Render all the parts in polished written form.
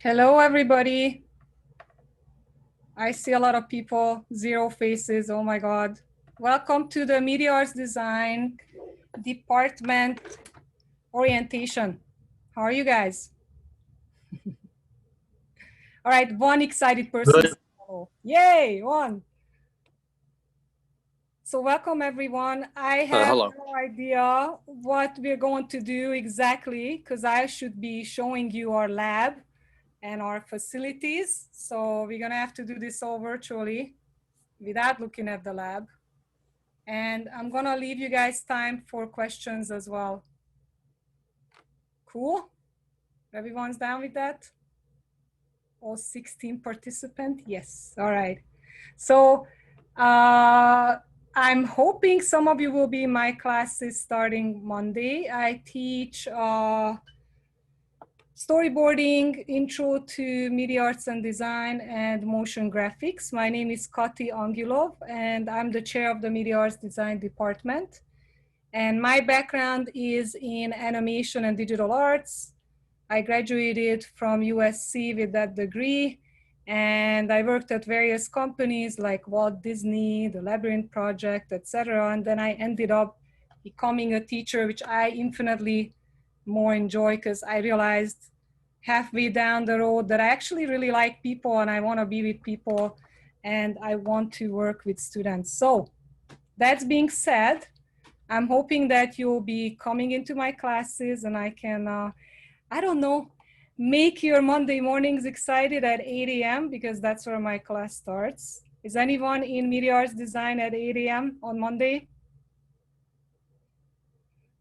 Hello, everybody. I see a lot of people, 0 faces, oh my God. Welcome to the Media Arts Design Department Orientation. How are you guys? All right, one excited person. Good. Yay, one. So welcome everyone. I have Hello. no idea what we're going to do exactly because I should be showing you our lab and our facilities. So we're gonna have to do this all virtually without looking at the lab. And I'm gonna leave you guys time for questions as well. Cool? Everyone's down with that? All 16 participants? Yes, all right. So I'm hoping some of you will be in my classes starting Monday. I teach storyboarding, intro to media arts and design, and motion graphics. My name is Kati Angulov, and I'm the chair of the media arts design department. And my background is in animation and digital arts. I graduated from USC with that degree, and I worked at various companies like Walt Disney, the Labyrinth Project, etc. And then I ended up becoming a teacher, which I infinitely more enjoy because I realized halfway down the road that I actually really like people and I want to be with people and I want to work with students. So that being said, I'm hoping that you'll be coming into my classes and I can, I don't know, make your Monday mornings excited at 8 a.m. because that's where my class starts. Is anyone in media arts design at 8 a.m. on Monday?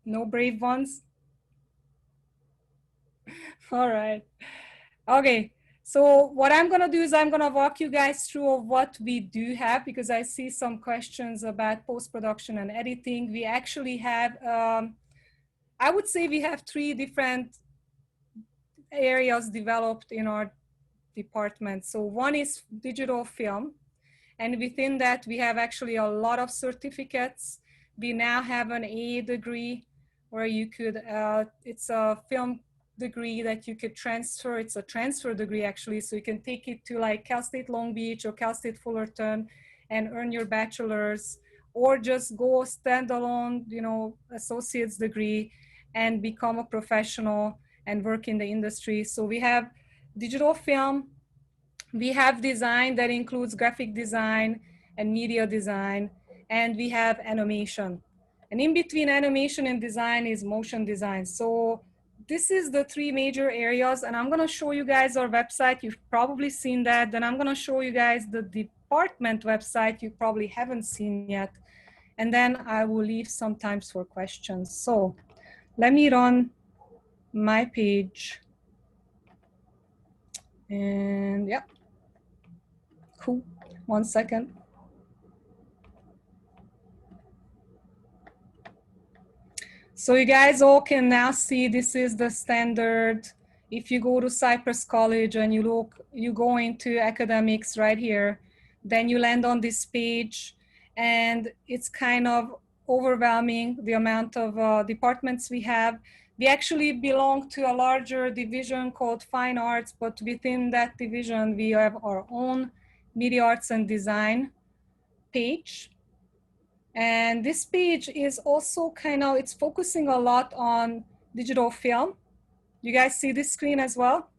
No brave ones? All right. Okay. So what I'm going to do is I'm going to walk you guys through what we do have because I see some questions about post-production and editing. We actually have, I would say we have 3 different areas developed in our department. So one is digital film. And within that, we have actually a lot of certificates. We now have an A degree where you could, it's a film degree that you could transfer. It's a transfer degree actually. So you can take it to like Cal State Long Beach or Cal State Fullerton and earn your bachelor's, or just go standalone, you know, associate's degree and become a professional and work in the industry. So we have digital film, we have design that includes graphic design and media design, and we have animation. And in between animation and design is motion design. So this is the 3 major areas, and I'm gonna show you guys our website. You've probably seen that. Then I'm gonna show you guys the department website you probably haven't seen yet. And then I will leave some time for questions. So let me run my page. And yeah, cool. 1 second. So you guys all can now see this is the standard. If you go to Cypress College and you go into academics right here, then you land on this page and it's kind of overwhelming the amount of departments we have. We actually belong to a larger division called Fine Arts, but within that division, we have our own media arts and design page. And this page is also kind of, it's focusing a lot on digital film. You guys see this screen as well?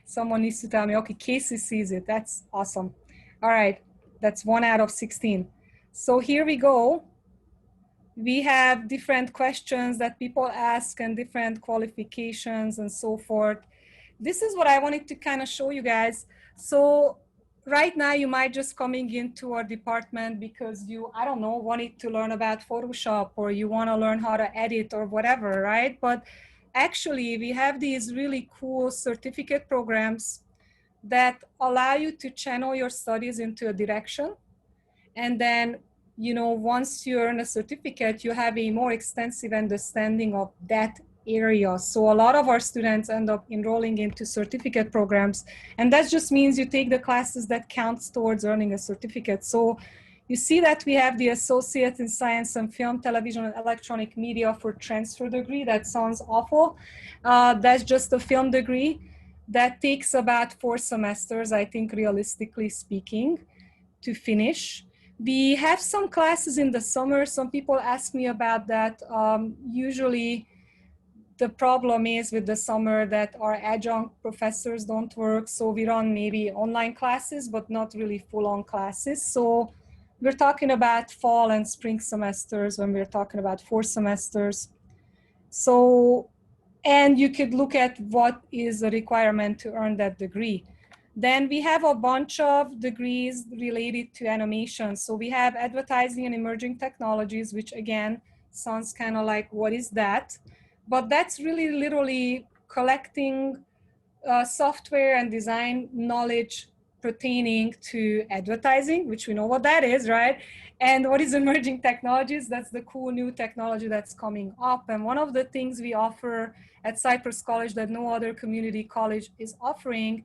Someone needs to tell me, okay, Casey sees it, that's awesome. All right, that's 1 out of 16. So here we go. We have different questions that people ask and different qualifications and so forth. This is what I wanted to kind of show you guys. So right now you might just coming into our department because you, I don't know, wanted to learn about Photoshop or you want to learn how to edit or whatever, right? But actually we have these really cool certificate programs that allow you to channel your studies into a direction. And then, you know, once you earn a certificate, you have a more extensive understanding of that area. So a lot of our students end up enrolling into certificate programs, and that just means you take the classes that counts towards earning a certificate. So You see that we have the Associate in Science and Film, Television, and Electronic Media for transfer degree. That sounds awful. That's just a film degree. That takes about 4 semesters, I think, realistically speaking, to finish. We have some classes in the summer. Some people ask me about that. Usually, the problem is with the summer that our adjunct professors don't work. So we run maybe online classes, but not really full-on classes. So we're talking about fall and spring semesters when we're talking about 4 semesters. So, and you could look at what is a requirement to earn that degree. Then we have a bunch of degrees related to animation. So we have advertising and emerging technologies, which again, sounds kind of like, what is that? But that's really literally collecting software and design knowledge pertaining to advertising, which we know what that is, right? And what is emerging technologies? That's the cool new technology that's coming up. And one of the things we offer at Cypress College that no other community college is offering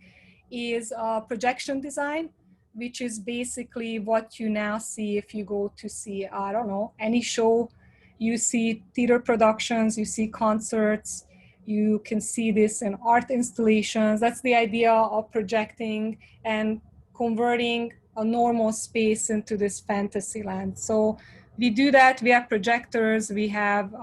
is projection design, which is basically what you now see if you go to see, I don't know, any show. You see theater productions, you see concerts, you can see this in art installations. That's the idea of projecting and converting a normal space into this fantasy land. So we do that. We have projectors. We have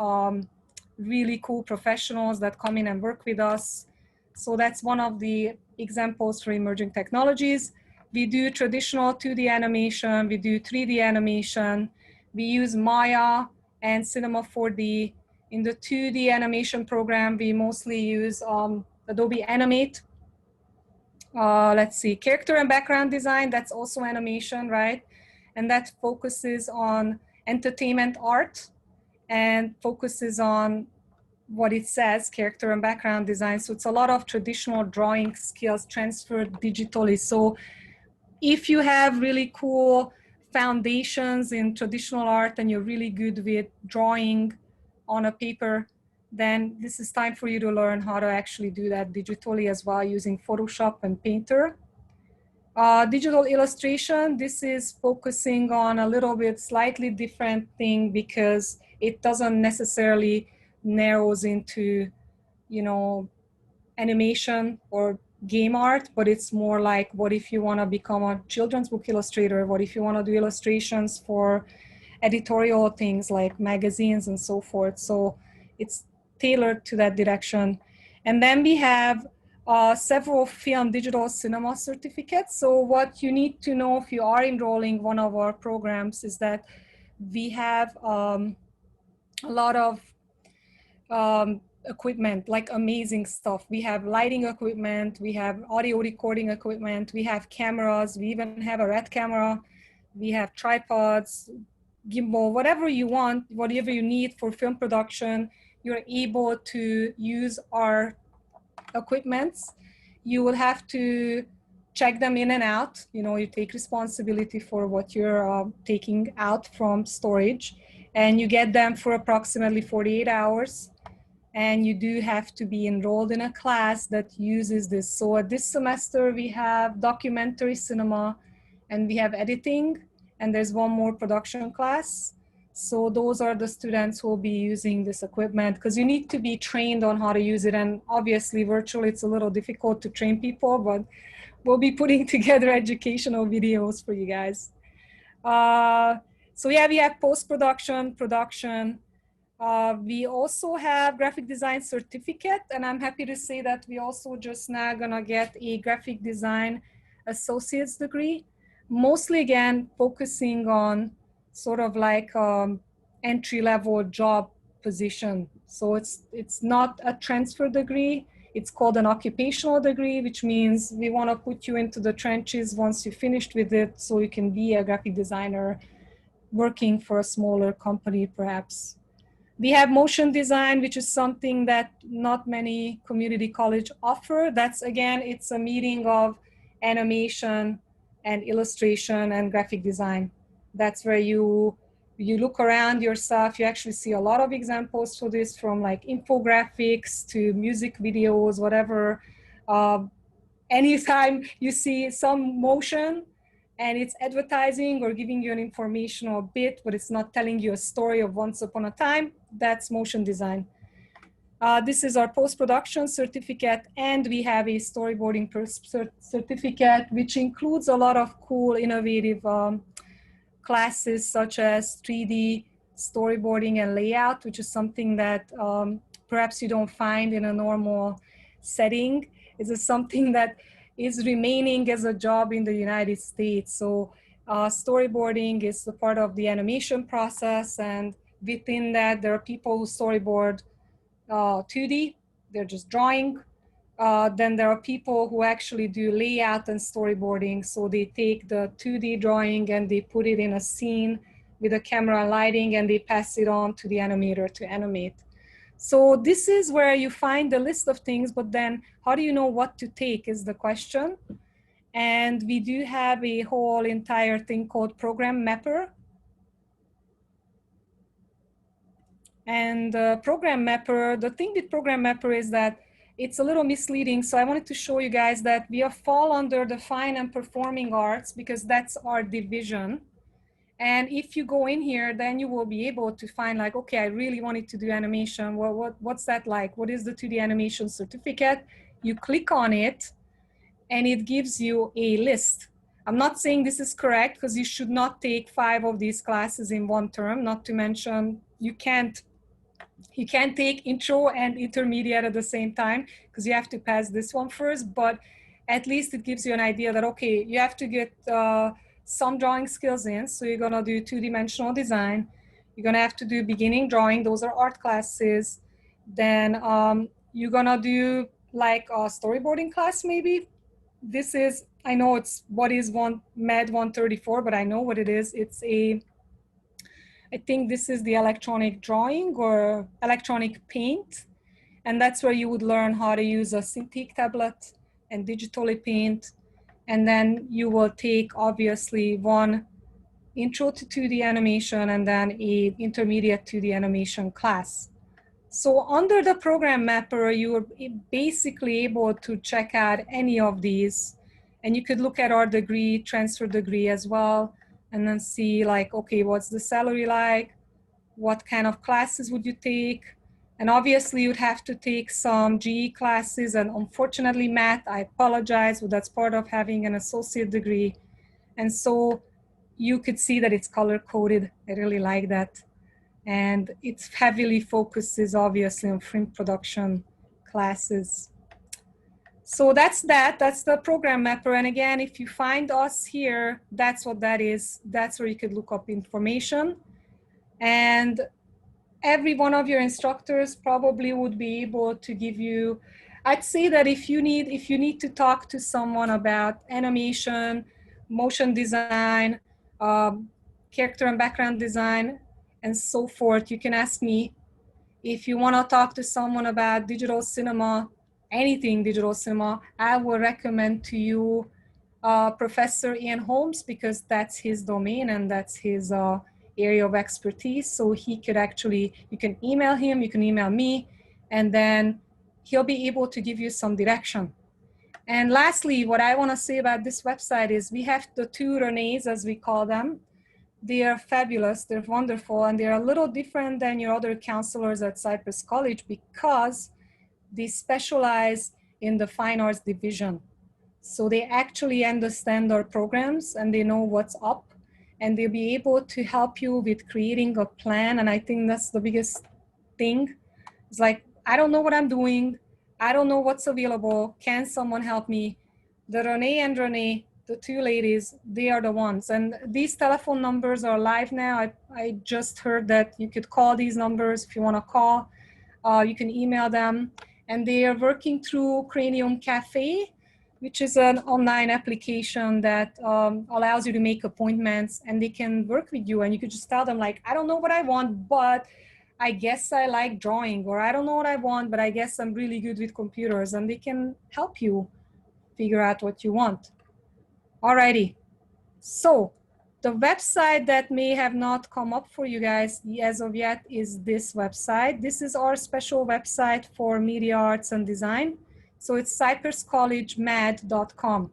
really cool professionals that come in and work with us. So that's one of the examples for emerging technologies. We do traditional 2D animation. We do 3D animation. We use Maya and Cinema 4D. In the 2D animation program, we mostly use Adobe Animate. Let's see, character and background design, that's also animation, right? And that focuses on entertainment art and focuses on what it says, character and background design. So it's a lot of traditional drawing skills transferred digitally. So if you have really cool foundations in traditional art and you're really good with drawing on a paper, then this is time for you to learn how to actually do that digitally as well using Photoshop and Painter. Digital illustration, this is focusing on a little bit slightly different thing because it doesn't necessarily narrows into, you know, animation or game art, but it's more like, what if you want to become a children's book illustrator? What if you want to do illustrations for editorial things like magazines and so forth? So it's tailored to that direction. And then we have several film digital cinema certificates. So what you need to know if you are enrolling one of our programs is that we have a lot of equipment, like amazing stuff. We have lighting equipment, we have audio recording equipment, we have cameras, we even have a red camera, we have tripods, gimbal, whatever you want, whatever you need for film production, you're able to use our equipments. You will have to check them in and out. You know, you take responsibility for what you're taking out from storage, and you get them for approximately 48 hours. And you do have to be enrolled in a class that uses this. So this semester we have documentary cinema and we have editing, and there's one more production class. So those are the students who will be using this equipment, because you need to be trained on how to use it. And obviously virtually it's a little difficult to train people, but we'll be putting together educational videos for you guys. So yeah, we have post-production, production. We also have graphic design certificate, and I'm happy to say that we also just now gonna get a graphic design associate's degree, mostly again focusing on sort of like entry-level job position. So it's not a transfer degree, it's called an occupational degree, which means we want to put you into the trenches once you finished with it so you can be a graphic designer working for a smaller company perhaps. We have motion design, which is something that not many community college offer. That's again, it's a meeting of animation and illustration and graphic design. That's where you look around yourself. You actually see a lot of examples for this, from like infographics to music videos, whatever. Anytime you see some motion, and it's advertising or giving you an informational bit, but it's not telling you a story of once upon a time. That's motion design. This is our post-production certificate, and we have a storyboarding certificate, which includes a lot of cool, innovative classes such as 3D storyboarding and layout, which is something that perhaps you don't find in a normal setting. This is something that is remaining as a job in the United States. So storyboarding is a part of the animation process, and within that, there are people who storyboard 2D, they're just drawing. Then there are people who actually do layout and storyboarding. So they take the 2D drawing and they put it in a scene with a camera and lighting, and they pass it on to the animator to animate. So this is where you find the list of things, but then how do you know what to take is the question. And we do have a whole entire thing called Programmapper. And Programmapper, the thing with Programmapper is that it's a little misleading. So I wanted to show you guys that we fall under the fine and performing arts because that's our division. And if you go in here, then you will be able to find like, okay, I really wanted to do animation. Well, what's that like? What is the 2D animation certificate? You click on it and it gives you a list. I'm not saying this is correct because you should not take 5 of these classes in one term, not to mention you can't take intro and intermediate at the same time because you have to pass this one first, but at least it gives you an idea that, okay, you have to get some drawing skills in. So you're gonna do 2-dimensional design. You're gonna have to do beginning drawing. Those are art classes. Then you're gonna do like a storyboarding class maybe. This is, I know it's what is MED 134, but I know what it is. It's a, I think this is the electronic drawing or electronic paint. And that's where you would learn how to use a Cintiq tablet and digitally paint. And then you will take obviously one intro to 2D animation and then a intermediate 2D animation class. So under the Programmapper, you are basically able to check out any of these. And you could look at our degree, transfer degree as well, and then see like, okay, what's the salary like? What kind of classes would you take? And obviously you'd have to take some GE classes, and unfortunately math, I apologize, but that's part of having an associate degree. And so you could see that it's color coded. I really like that. And it heavily focuses obviously on film production classes. So that's the Programmapper. And again, if you find us here, that's what that is. That's where you could look up information. And every one of your instructors probably would be able to give you, I'd say that if you need to talk to someone about animation, motion design, character and background design, and so forth, you can ask me. If you want to talk to someone about digital cinema, anything digital cinema, I will recommend to you Professor Ian Holmes, because that's his domain and that's his area of expertise. So he could actually, you can email him, you can email me, and then he'll be able to give you some direction. And lastly, what I want to say about this website is we have the 2 Renees, as we call them. They are fabulous, they're wonderful, and they're a little different than your other counselors at Cypress College because they specialize in the fine arts division. So they actually understand our programs and they know what's up, and they'll be able to help you with creating a plan. And I think that's the biggest thing. It's like, I don't know what I'm doing. I don't know what's available. Can someone help me? The Renee and Renee, the 2 ladies, they are the ones. And these telephone numbers are live now. I just heard that you could call these numbers if you want to call. You can email them. And they are working through Cranium Cafe, which is an online application that allows you to make appointments, and they can work with you. And you could just tell them like, I don't know what I want, but I guess I like drawing, or I don't know what I want, but I guess I'm really good with computers, and they can help you figure out what you want. Alrighty, so the website that may have not come up for you guys as of yet is this website. This is our special website for media arts and design. So it's cypresscollegemad.com.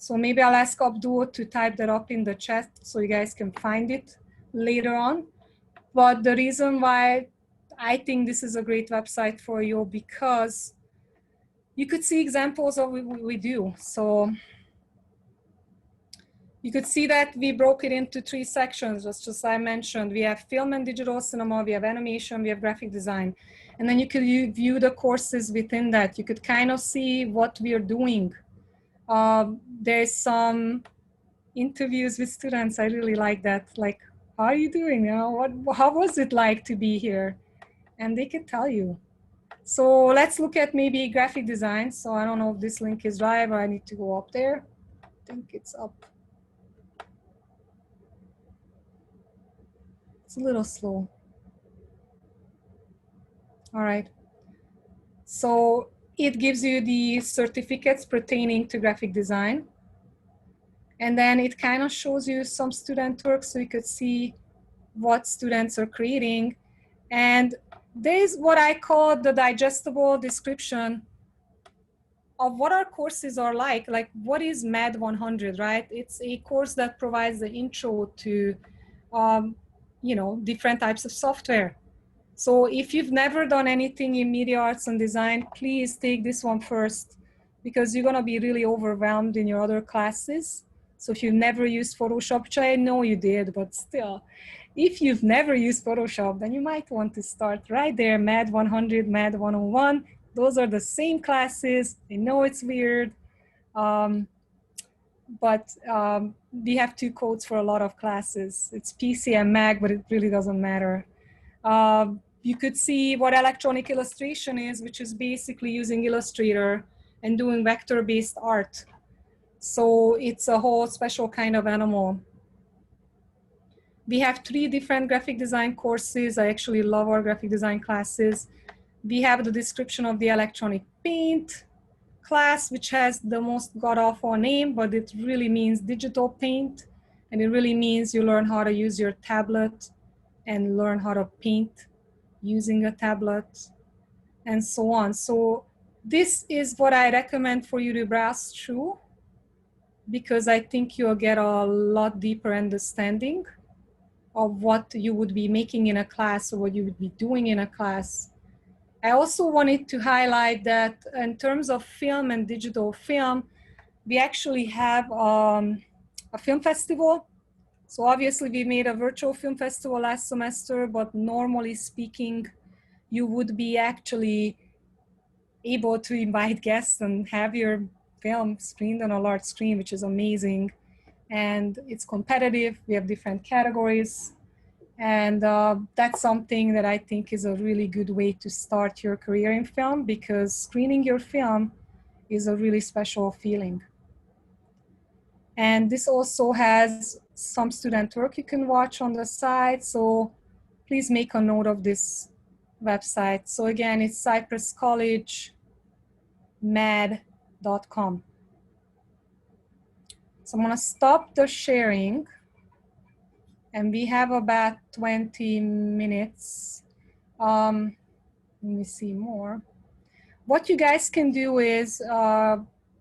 So maybe I'll ask Abdul to type that up in the chat so you guys can find it later on. But the reason why I think this is a great website for you, because you could see examples of what we do. So you could see that we broke it into 3 sections, just as I mentioned. We have film and digital cinema, we have animation, we have graphic design. And then you could view the courses within that. You could kind of see what we are doing. There's some interviews with students. I really like that. Like, how are you doing? You know, how was it like to be here? And they could tell you. So let's look at maybe graphic design. So I don't know if this link is live or I need to go up there. I think it's up. It's a little slow. All right. So it gives you the certificates pertaining to graphic design. And then it kind of shows you some student work so you could see what students are creating. And there's what I call the digestible description of what our courses are like what is MAD 100, right? It's a course that provides the intro to, you know, different types of software. So if you've never done anything in media arts and design, please take this one first, because you're gonna be really overwhelmed in your other classes. So if you've never used Photoshop, which I know you did, but still, if you've never used Photoshop, then you might want to start right there, MAD 100, MAD 101. Those are the same classes. I know it's weird, but we have 2 codes for a lot of classes. It's PC and Mac, but it really doesn't matter. You could see what electronic illustration is, which is basically using Illustrator and doing vector-based art. So it's a whole special kind of animal. We have 3 different graphic design courses. I actually love our graphic design classes. We have the description of the electronic paint class, which has the most god-awful name, but it really means digital paint. And it really means you learn how to use your tablet and learn how to paint using a tablet and so on. So this is what I recommend for you to browse through, because I think you'll get a lot deeper understanding of what you would be making in a class or what you would be doing in a class. I also wanted to highlight that in terms of film and digital film, we actually have a film festival. So obviously we made a virtual film festival last semester, but normally speaking, you would be actually able to invite guests and have your film screened on a large screen, which is amazing. And it's competitive. We have different categories. And that's something that I think is a really good way to start your career in film, because screening your film is a really special feeling. And this also has some student work you can watch on the side. So please make a note of this website. So again, it's Cypress College, mad.com. So I'm gonna stop the sharing. And we have about 20 minutes. Let me see more. What you guys can do is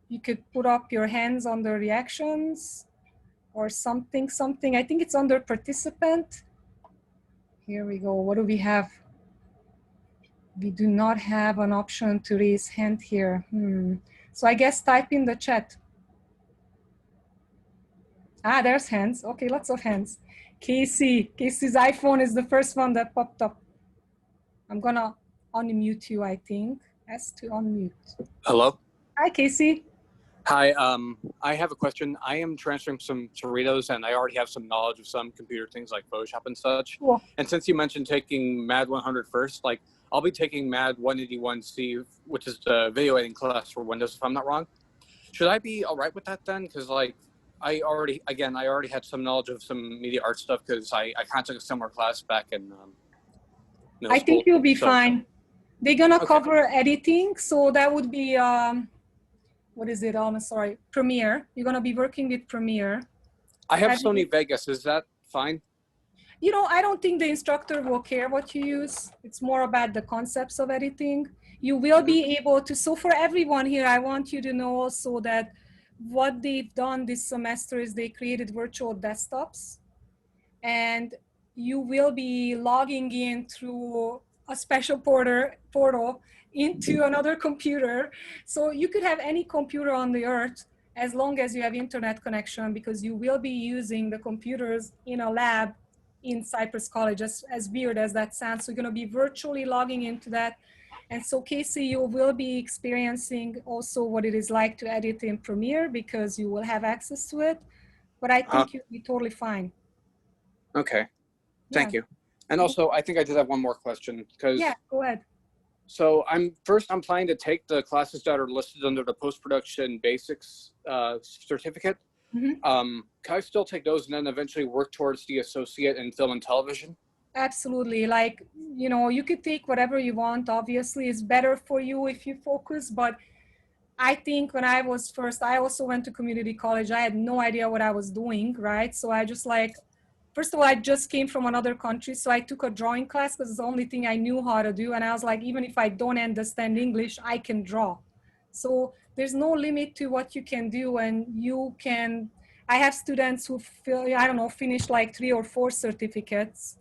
you could put up your hands on the reactions or something. I think it's under participant. Here we go. What do we have? We do not have an option to raise hand here. So I guess type in the chat. Ah, there's hands. Okay, lots of hands. Casey's iPhone is the first one that popped up. I'm gonna unmute you, I think. S to unmute. Hello. Hi, Casey. Hi, I have a question. I am transferring some Cerritos and I already have some knowledge of some computer things like Photoshop and such. Cool. And since you mentioned taking MAD 100 first, like I'll be taking MAD 181C, which is the video editing class for Windows, if I'm not wrong. Should I be all right with that then? Because like I already had some knowledge of some media art stuff because I kind of took a similar class back in middle I school. think you'll be fine. They're gonna cover editing, so that would be what is it? Sorry, Premiere. You're gonna be working with Premiere. I have Sony Vegas. Is that fine? You know, I don't think the instructor will care what you use. It's more about the concepts of editing. You will be able to, so for everyone here, I want you to know also that what they've done this semester is they created virtual desktops, and you will be logging in through a special portal into another computer. So you could have any computer on the earth as long as you have internet connection, because you will be using the computers in a lab in Cypress College, as weird as that sounds. So you're gonna be virtually logging into that. And so Casey, you will be experiencing also what it is like to edit in Premiere, because you will have access to it. But I think you'll be totally fine. Okay. Yeah. Thank you. And also, I think I did have one more question, because Yeah, go ahead. so I'm planning to take the classes that are listed under the post-production basics certificate. Mm-hmm. Can I still take those and then eventually work towards the associate in film and television? Absolutely. Like, you know, you could take whatever you want. Obviously, it's better for you if you focus. But I think when I was first, I also went to community college. I had no idea what I was doing, right? So I just like, first of all, I just came from another country. So I took a drawing class because it's the only thing I knew how to do. And I was like, even if I don't understand English, I can draw. So there's no limit to what you can do. And you can, I have students who feel, I don't know, finish like 3 or 4 certificates,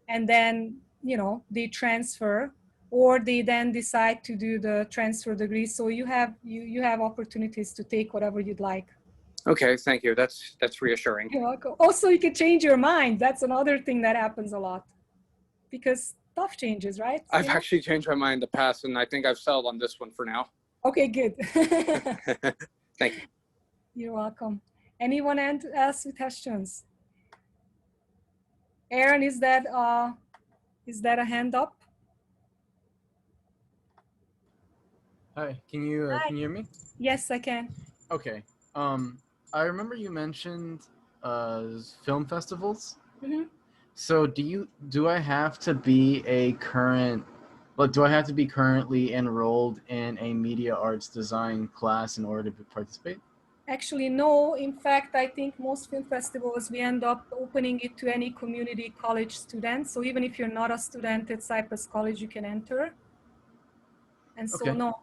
and then, you know, they transfer, or they then decide to do the transfer degree. So you have opportunities to take whatever you'd like. Okay, thank you. That's reassuring. You're welcome. Also, you can change your mind. That's another thing that happens a lot, because stuff changes, right? I've actually changed my mind in the past, and I think I've settled on this one for now. Okay, good. Thank you. You're welcome. Anyone else with questions? Aaron, is that a hand up? Hi, can you hear me? Yes, I can. Okay. I remember you mentioned film festivals. Mm-hmm. So do I have to be currently enrolled in a media arts design class in order to participate? Actually, no. In fact, I think most film festivals, we end up opening it to any community college student. So even if you're not a student at Cypress College, you can enter. And so, Okay. no,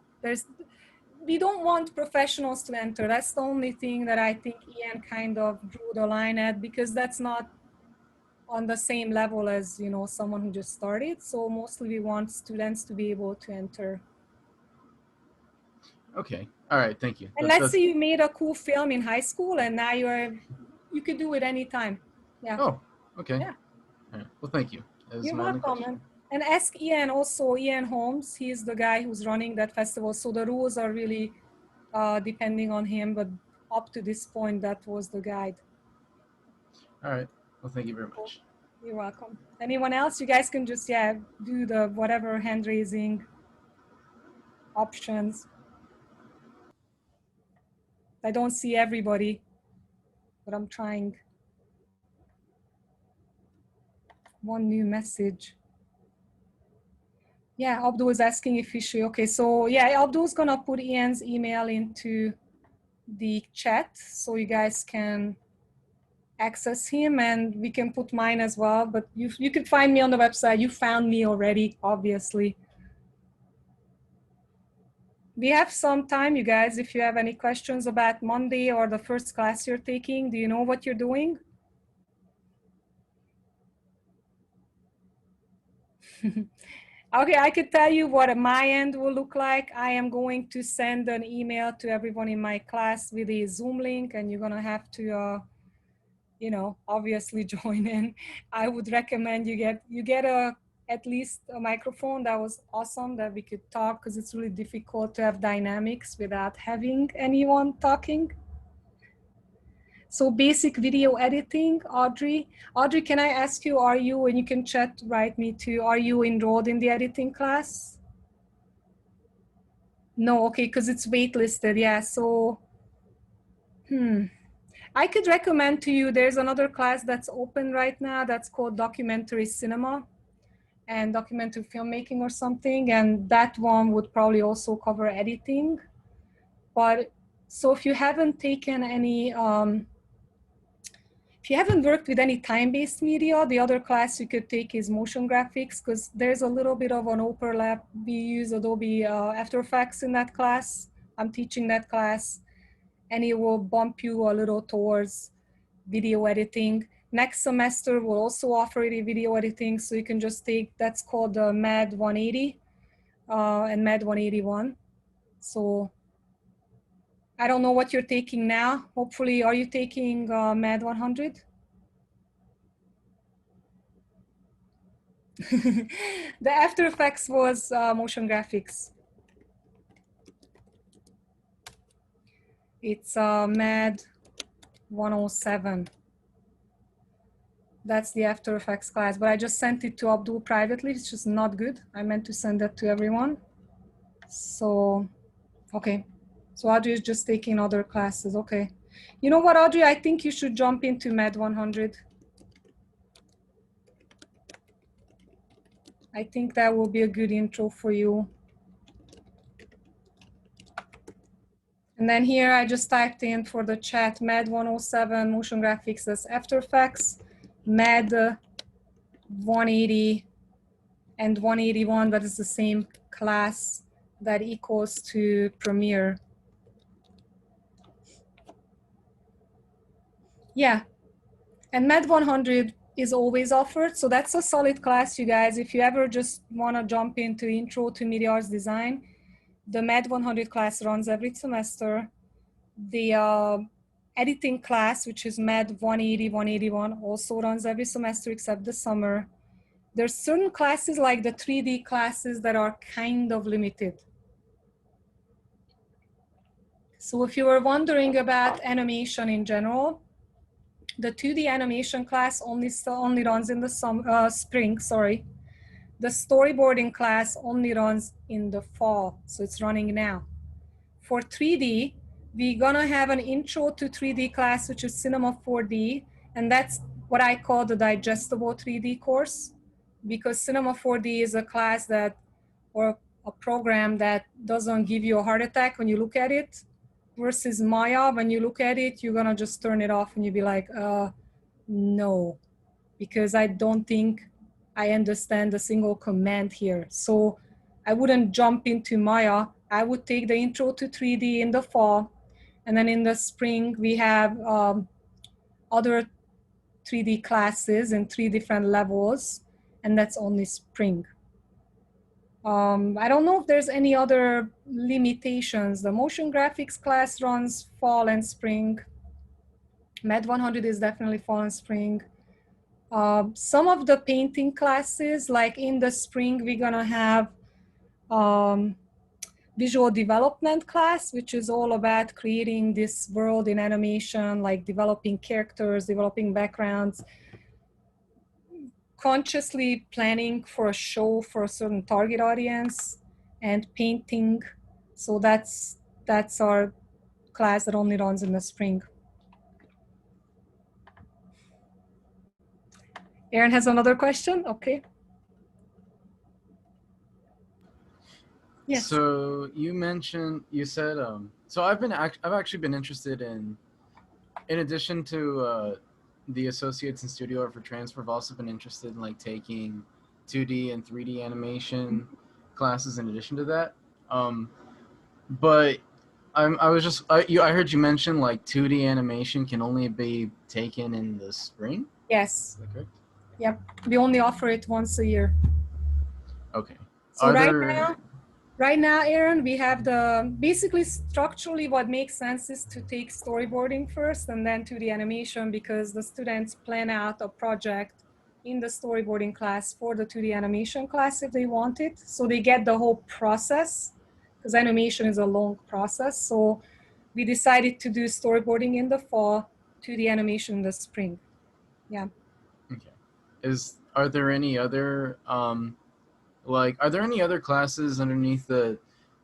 we don't want professionals to enter. That's the only thing that I think Ian kind of drew the line at, because that's not on the same level as, you know, someone who just started. So mostly we want students to be able to enter. Okay. All right. Thank you. And let's say you made a cool film in high school, and now you could do it anytime. Yeah. Oh, okay. Yeah. All right. Well, thank you. You're welcome. And ask Ian also, Ian Holmes. He's the guy who's running that festival. So the rules are really depending on him, but up to this point, that was the guide. All right. Well, thank you very much. You're welcome. Anyone else? You guys can just, do the whatever hand raising options. I don't see everybody, but I'm trying. One new message. Yeah, Abdul is asking if he's free. Okay, so yeah, Abdul's gonna put Ian's email into the chat so you guys can access him, and we can put mine as well, but you can find me on the website. You found me already, obviously. We have some time, you guys, if you have any questions about Monday or the first class you're taking. Do you know what you're doing? Okay, I could tell you what my end will look like. I am going to send an email to everyone in my class with a Zoom link, and you're gonna have to, you know, obviously join in. I would recommend you get at least a microphone. That was awesome that we could talk, because it's really difficult to have dynamics without having anyone talking. So basic video editing, Audrey. Audrey, can I ask you, are you, and you can chat, write me too, are you enrolled in the editing class? No, okay, because it's waitlisted, yeah, so, I could recommend to you, there's another class that's open right now that's called documentary cinema and documentary filmmaking or something, and that one would probably also cover editing. But so if you haven't taken any, if you haven't worked with any time-based media, the other class you could take is motion graphics, because there's a little bit of an overlap. We use Adobe After Effects in that class. I'm teaching that class. and it will bump you a little towards video editing. Next semester will also offer you video editing, so you can just take, that's called the MAD 180 and MAD 181. So I don't know what you're taking now. Hopefully, are you taking MAD 100? The After Effects was motion graphics. It's MAD 107. That's the After Effects class, but I just sent it to Abdul privately. It's just not good. I meant to send that to everyone. So, okay. So Audrey is just taking other classes. Okay. You know what, Audrey? I think you should jump into MAD 100. I think that will be a good intro for you. And then here I just typed in for the chat, MAD 107, motion graphics, that's After Effects, MAD 180 and 181, that is the same class that equals to Premiere. Yeah, and MAD 100 is always offered, so that's a solid class, you guys. If you ever just want to jump into Intro to Media Arts Design, the MAD 100 class runs every semester. The editing class, which is MAD 180, 181, also runs every semester except the summer. There's certain classes like the 3D classes that are kind of limited. So if you were wondering about animation in general, the 2D animation class only runs in the spring, sorry. The storyboarding class only runs in the fall, so it's running now. For 3D, we're gonna have an intro to 3D class, which is Cinema 4D, and that's what I call the digestible 3D course, because Cinema 4D is a class that, or a program that doesn't give you a heart attack when you look at it, versus Maya, when you look at it, you're gonna just turn it off and you'll be like, no, because I don't think I understand a single command here. So I wouldn't jump into Maya. I would take the intro to 3D in the fall, and then in the spring we have other 3D classes in 3 different levels, and that's only spring. I don't know if there's any other limitations. The motion graphics class runs fall and spring. MAD 100 is definitely fall and spring. Some of the painting classes, like in the spring, we're gonna have visual development class, which is all about creating this world in animation, like developing characters, developing backgrounds, consciously planning for a show for a certain target audience, and painting. So that's our class that only runs in the spring. Aaron has another question. Okay. Yes. So you said, so I've actually been interested in addition to the Associates in Studio Art for Transfer, I've also been interested in like taking 2D and 3D animation classes in addition to that. But I heard you mention like 2D animation can only be taken in the spring? Yes. Is that correct? Yep. We only offer it once a year. Okay. So right now, Aaron, we have basically structurally what makes sense is to take storyboarding first and then 2D animation, because the students plan out a project in the storyboarding class for the 2D animation class if they want it. So they get the whole process, because animation is a long process. So we decided to do storyboarding in the fall, 2D animation in the spring. Yeah. Okay. Are there any other are there any other classes underneath the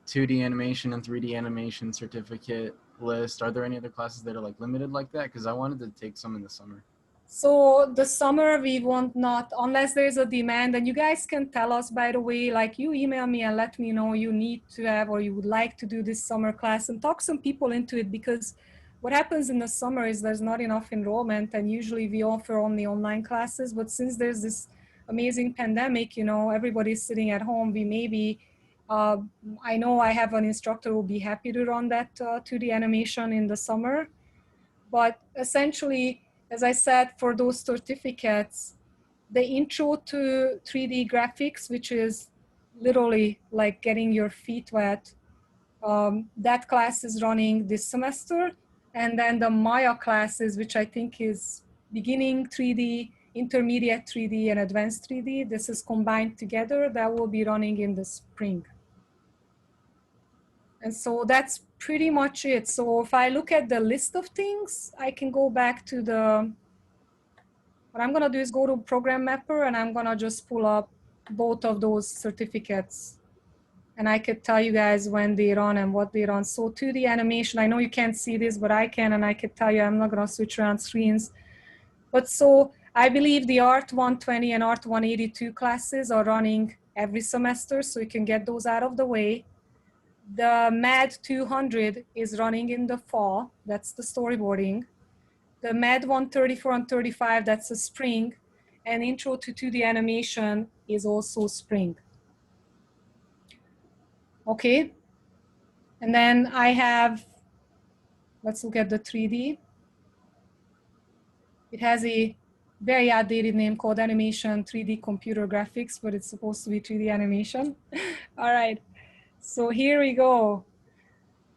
2D animation and 3D animation certificate list? Are there any other classes that are like limited like that? Because I wanted to take some in the summer. So the summer we won't, not unless there's a demand, and you guys can tell us, by the way, like you email me and let me know you need to have or you would like to do this summer class, and talk some people into it, because what happens in the summer is there's not enough enrollment, and usually we offer only online classes. But since there's this amazing pandemic, you know, everybody's sitting at home, we maybe I know I have an instructor who will be happy to run that 2D animation in the summer. But essentially, as I said, for those certificates, the intro to 3D graphics, which is literally like getting your feet wet, that class is running this semester. And then the Maya classes, which I think is beginning 3D, intermediate 3D, and advanced 3D, this is combined together, that will be running in the spring. And so that's pretty much it. So if I look at the list of things, I can go back to what I'm gonna do is go to Programmapper, and I'm gonna just pull up both of those certificates. And I could tell you guys when they run and what they run. So 2D animation, I know you can't see this, but I can, and I could tell you, I'm not gonna switch around screens. But so I believe the Art 120 and Art 182 classes are running every semester, so you can get those out of the way. The MAD 200 is running in the fall. That's the storyboarding. The MAD 134 and 35, that's the spring. And Intro to 2D Animation is also spring. Okay. And then I have, let's look at the 3D. It has a very outdated name called Animation 3D Computer Graphics, but it's supposed to be 3D animation. All right. So here we go.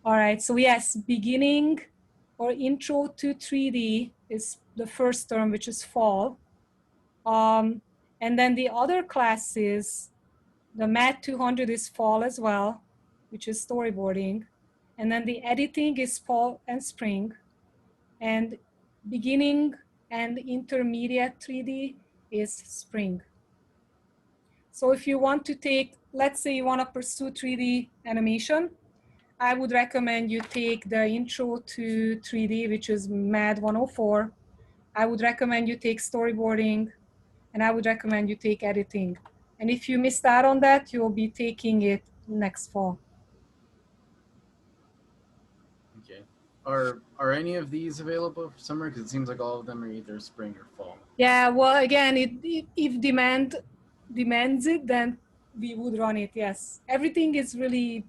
All right, so yes, beginning or intro to 3D is the first term, which is fall. And then the other classes, the Math 200 is fall as well, which is storyboarding. And then the editing is fall and spring. And beginning and intermediate 3D is spring. So if you want to take, let's say you want to pursue 3D animation, I would recommend you take the intro to 3D, which is MAD 104. I would recommend you take storyboarding, and I would recommend you take editing. And if you missed out on that, you'll be taking it next fall. Okay. Are any of these available for summer? Because it seems like all of them are either spring or fall. Yeah, well, again, if demand demands it, then we would run it, yes. Everything is really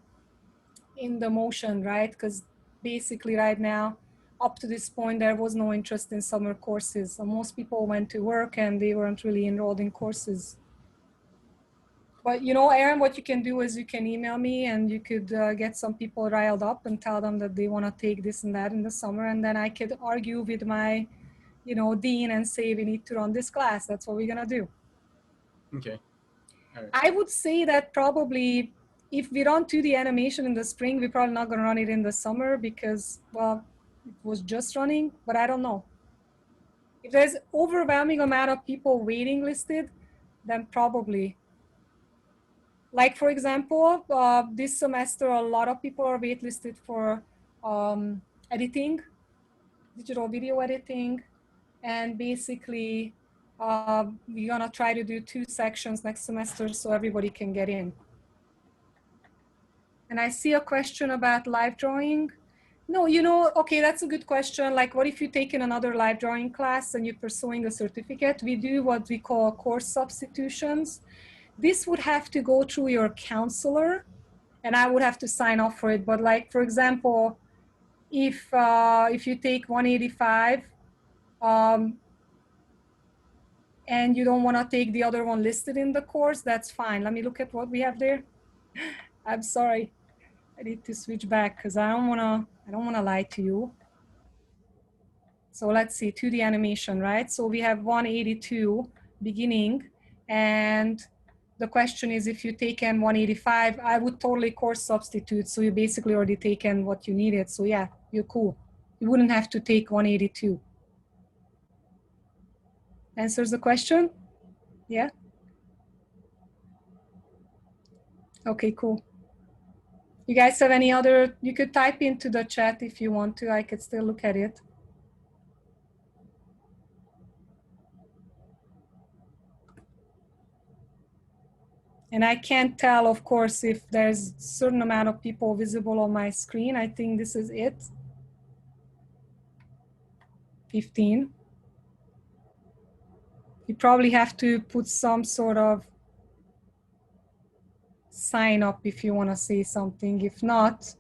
in the motion, right? Because basically right now, up to this point, there was no interest in summer courses. So most people went to work and they weren't really enrolled in courses. But you know, Aaron, what you can do is you can email me and you could get some people riled up and tell them that they want to take this and that in the summer. And then I could argue with my, you know, dean and say, we need to run this class. That's what we're going to do. Okay. All right. I would say that probably if we run 2D animation in the spring, we're probably not going to run it in the summer because, well, it was just running, but I don't know. If there's overwhelming amount of people waiting listed, then probably. Like, for example, this semester, a lot of people are waitlisted for editing, digital video editing, and basically we're gonna try to do 2 sections next semester so everybody can get in. And I see a question about live drawing. No, you know, okay, that's a good question. Like, what if you take in another live drawing class and you're pursuing a certificate? We do what we call course substitutions. This would have to go through your counselor, and I would have to sign off for it. But like, for example, if you take 185 and you don't want to take the other one listed in the course, that's fine. Let me look at what we have there. I'm sorry. I need to switch back because I don't want to lie to you. So let's see, 2D animation, right? So we have 182 beginning, and the question is if you take in 185, I would totally course substitute. So you basically already taken what you needed. So yeah, you're cool. You wouldn't have to take 182. Answers the question? Yeah? Okay, cool. You guys have any other, you could type into the chat if you want to, I could still look at it. And I can't tell, of course, if there's a certain amount of people visible on my screen. I think this is it. 15. You probably have to put some sort of sign up if you want to say something. If not,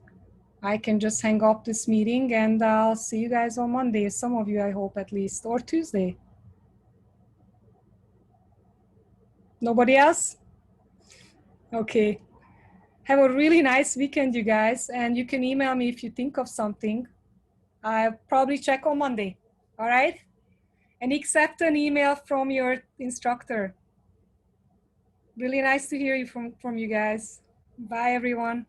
I can just hang up this meeting and I'll see you guys on Monday. Some of you, I hope, at least, or Tuesday. Nobody else? Okay. Have a really nice weekend, you guys. And you can email me if you think of something. I'll probably check on Monday. All right? And accept an email from your instructor. Really nice to hear you from you guys. Bye, everyone.